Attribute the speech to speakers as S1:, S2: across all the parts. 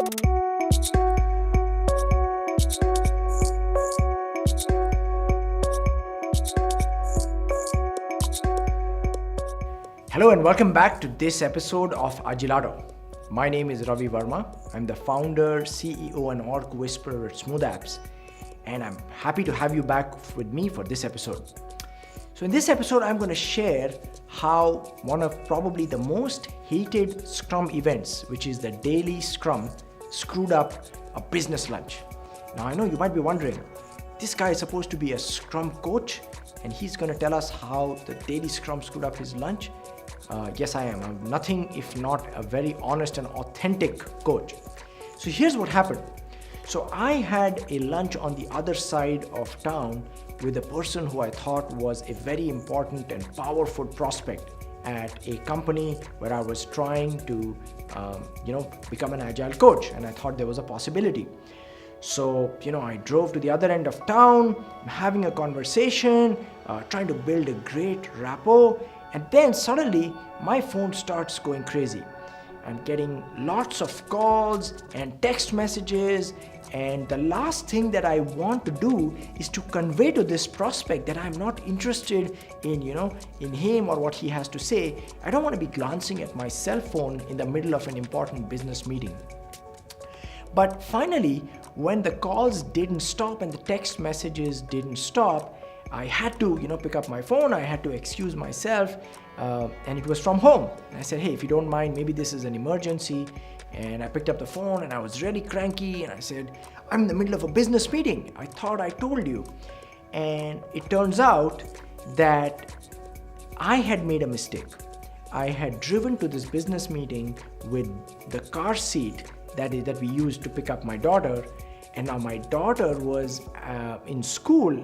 S1: Hello and welcome back to this episode of Agilato. My name is Ravi Verma. I'm the founder, CEO and org whisperer at Smooth Apps, and I'm happy to have you back with me for this episode. So in this episode, I'm going to share how one of probably the most hated Scrum events, which is the Daily Scrum, screwed up a business lunch. Now I know you might be wondering, this guy is supposed to be a Scrum coach and he's going to tell us how the Daily Scrum screwed up his lunch. Yes, I am. I'm nothing if not a very honest and authentic coach. So here's what happened. So I had a lunch on the other side of town with a person who I thought was a very important and powerful prospect at a company where I was trying to, become an agile coach, and I thought there was a possibility. So, I drove to the other end of town, having a conversation, trying to build a great rapport. And then suddenly my phone starts going crazy. I'm getting lots of calls and text messages, and the last thing that I want to do is to convey to this prospect that I'm not interested in him or what he has to say. I don't want to be glancing at my cell phone in the middle of an important business meeting. But finally, when the calls didn't stop and the text messages didn't stop, I had to, pick up my phone. I had to excuse myself, and it was from home. And I said, hey, if you don't mind, maybe this is an emergency. And I picked up the phone and I was really cranky. And I said, I'm in the middle of a business meeting. I thought I told you. And it turns out that I had made a mistake. I had driven to this business meeting with the car seat that we used to pick up my daughter. And now my daughter was in school.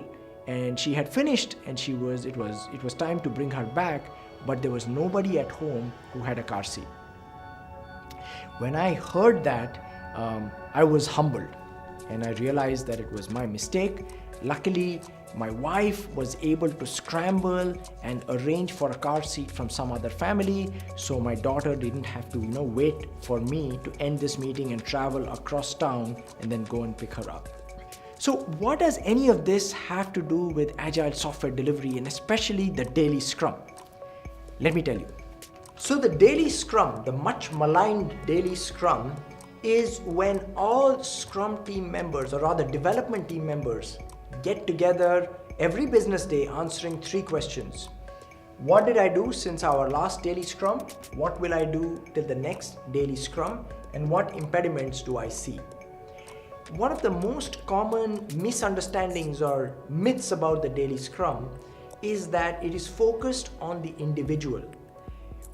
S1: And she had finished, and it was time to bring her back, but there was nobody at home who had a car seat. When I heard that, I was humbled, and I realized that it was my mistake. Luckily, my wife was able to scramble and arrange for a car seat from some other family, so my daughter didn't have to, wait for me to end this meeting and travel across town and then go and pick her up. So what does any of this have to do with agile software delivery, and especially the Daily Scrum? Let me tell you. So the Daily Scrum, the much maligned Daily Scrum, is when all Scrum team members, or rather development team members, get together every business day answering 3 questions. What did I do since our last Daily Scrum? What will I do till the next Daily Scrum? And what impediments do I see? One of the most common misunderstandings or myths about the Daily Scrum is that it is focused on the individual.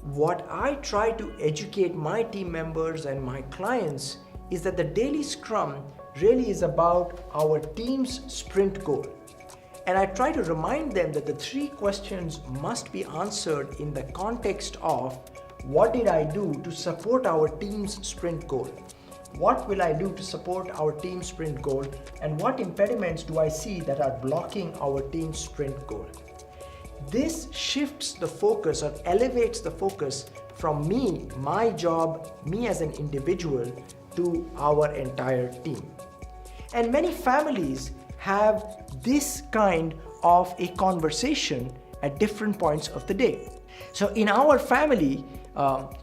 S1: What I try to educate my team members and my clients is that the Daily Scrum really is about our team's sprint goal. And I try to remind them that the 3 questions must be answered in the context of what did I do to support our team's sprint goal? What will I do to support our team sprint goal, and what impediments do I see that are blocking our team sprint goal? This shifts the focus or elevates the focus from me, my job, me as an individual, to our entire team. And many families have this kind of a conversation at different points of the day. So in our family,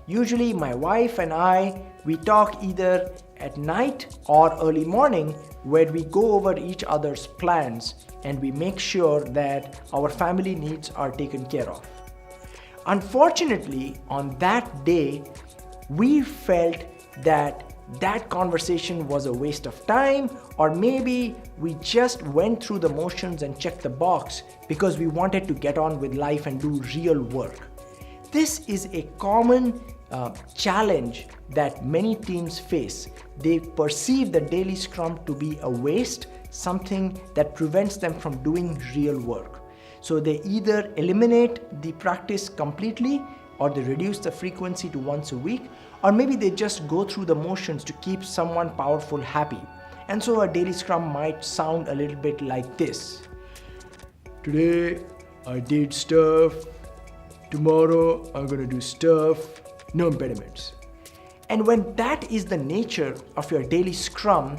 S1: usually my wife and I, we talk either at night or early morning, where we go over each other's plans and we make sure that our family needs are taken care of. Unfortunately, on that day, we felt that conversation was a waste of time, or maybe we just went through the motions and checked the box because we wanted to get on with life and do real work. This is a common challenge that many teams face. They perceive the Daily Scrum to be a waste, something that prevents them from doing real work. So they either eliminate the practice completely, or they reduce the frequency to once a week, or maybe they just go through the motions to keep someone powerful happy. And so a Daily Scrum might sound a little bit like this. Today I did stuff, tomorrow I'm gonna do stuff, no impediments. And when that is the nature of your daily scrum,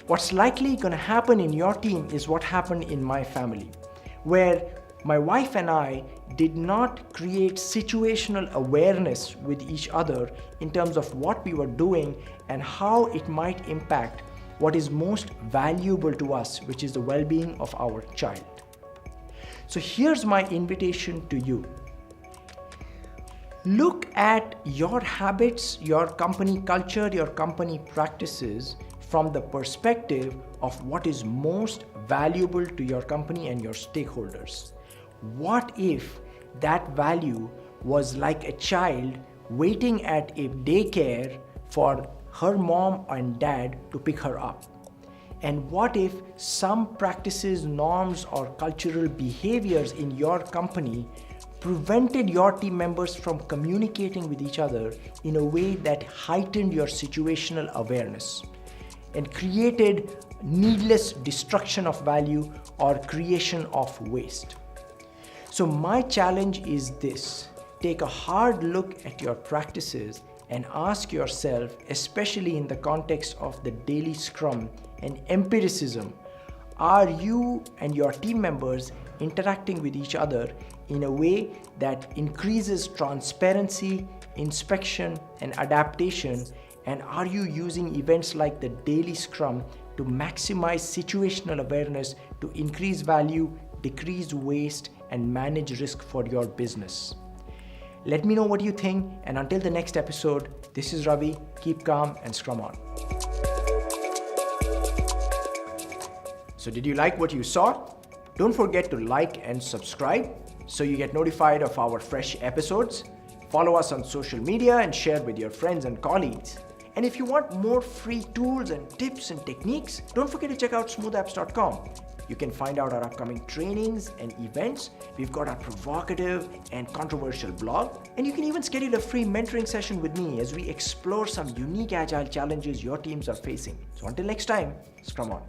S1: what's likely going to happen in your team is what happened in my family, where my wife and I did not create situational awareness with each other in terms of what we were doing and how it might impact what is most valuable to us, which is the well-being of our child. So here's my invitation to you. Look at your habits, your company culture, your company practices from the perspective of what is most valuable to your company and your stakeholders. What if that value was like a child waiting at a daycare for her mom and dad to pick her up? And what if some practices, norms, or cultural behaviors in your company prevented your team members from communicating with each other in a way that heightened your situational awareness and created needless destruction of value or creation of waste? So my challenge is this: take a hard look at your practices and ask yourself, especially in the context of the daily scrum and empiricism, are you and your team members interacting with each other in a way that increases transparency, inspection, and adaptation? And are you using events like the daily scrum to maximize situational awareness to increase value, decrease waste, and manage risk for your business? Let me know what you think, and until the next episode, this is Ravi. Keep calm and scrum on. So did you like what you saw? Don't forget to like and subscribe so you get notified of our fresh episodes. Follow us on social media and share with your friends and colleagues. And if you want more free tools and tips and techniques, don't forget to check out smoothapps.com. You can find out our upcoming trainings and events. We've got our provocative and controversial blog. And you can even schedule a free mentoring session with me as we explore some unique agile challenges your teams are facing. So until next time, scrum on.